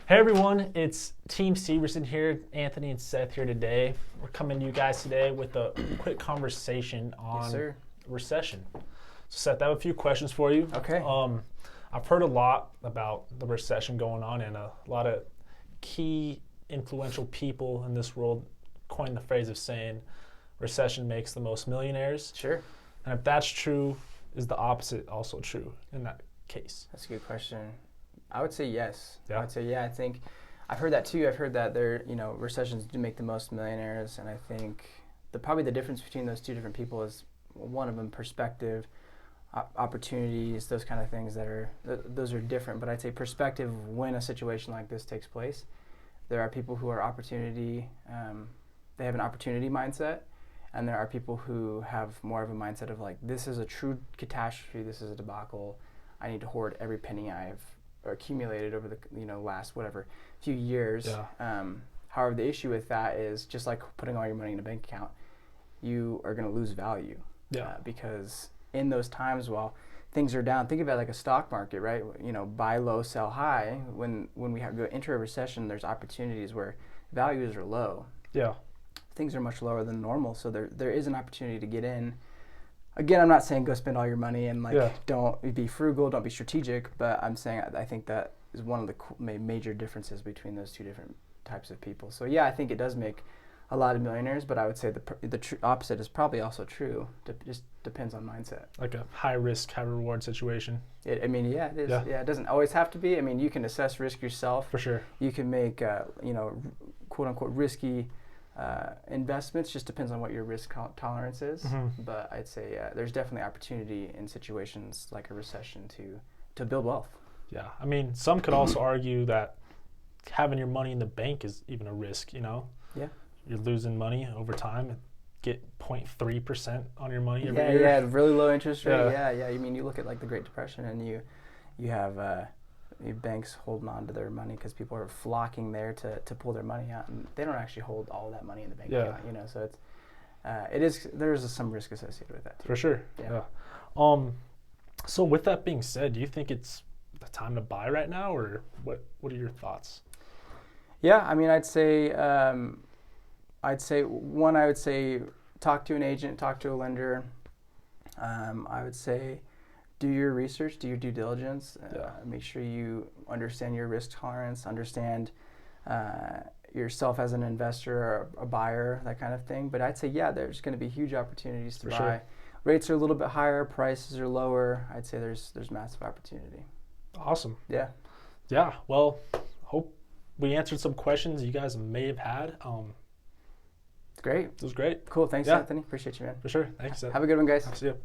Hey everyone, it's Team Severson here. Anthony and Seth here today. We're coming to you guys today with a quick conversation on recession. So Seth, I have a few questions for you. Okay. I've heard a lot about the recession going on, and a lot of key influential people in this world coined the phrase of saying recession makes the most millionaires. Sure. And if that's true, is the opposite also true in that case? That's a good question. I would say yes. Yeah. I would say yeah. I think I've heard that too. I've heard that recessions do make the most millionaires, and I think probably the difference between those two different people is one of them perspective, opportunities, those kind of things those are different. But I'd say perspective when a situation like this takes place. There are people who are opportunity. They have an opportunity mindset, and there are people who have more of a mindset of like, this is a true catastrophe. This is a debacle. I need to hoard every penny I've accumulated over the last few years. Yeah. However, the issue with that is just like putting all your money in a bank account, you are going to lose value. Yeah. Because in those times while things are down, think of it like a stock market, right? Buy low, sell high. When we go enter a recession, there's opportunities where values are low. Yeah. Things are much lower than normal, so there is an opportunity to get in. Again, I'm not saying go spend all your money and don't be frugal, don't be strategic, but I'm saying I think that is one of the major differences between those two different types of people. So yeah, I think it does make a lot of millionaires, but I would say the opposite is probably also true. It just depends on mindset. Like a high risk, high reward situation. It is. Yeah. Yeah, it doesn't always have to be. I mean, you can assess risk yourself. For sure. You can make quote unquote risky investments. Just depends on what your risk tolerance is. Mm-hmm. But I'd say there's definitely opportunity in situations like a recession to build wealth. Yeah, I mean, some could also argue that having your money in the bank is even a risk. Yeah. You're losing money over time and get 0.3% on your money every year. Yeah, really low interest rate. Yeah. Yeah. I mean, you look at like the Great Depression, and you have banks holding on to their money because people are flocking there to pull their money out, and they don't actually hold all that money in the bank account. So there's some risk associated with that too. For sure. Yeah. So with that being said, do you think it's the time to buy right now, or what are your thoughts? Yeah, I mean, I'd say talk to an agent, talk to a lender. I would say do your research, do your due diligence. Make sure you understand your risk tolerance, understand yourself as an investor or a buyer, that kind of thing. But I'd say, there's going to be huge opportunities to buy. Sure. Rates are a little bit higher, prices are lower. I'd say there's massive opportunity. Awesome. Yeah. Yeah. Well, hope we answered some questions you guys may have had. Great. It was great. Cool. Thanks, Anthony. Appreciate you, man. For sure. Thanks, Seth. Have a good one, guys. See you.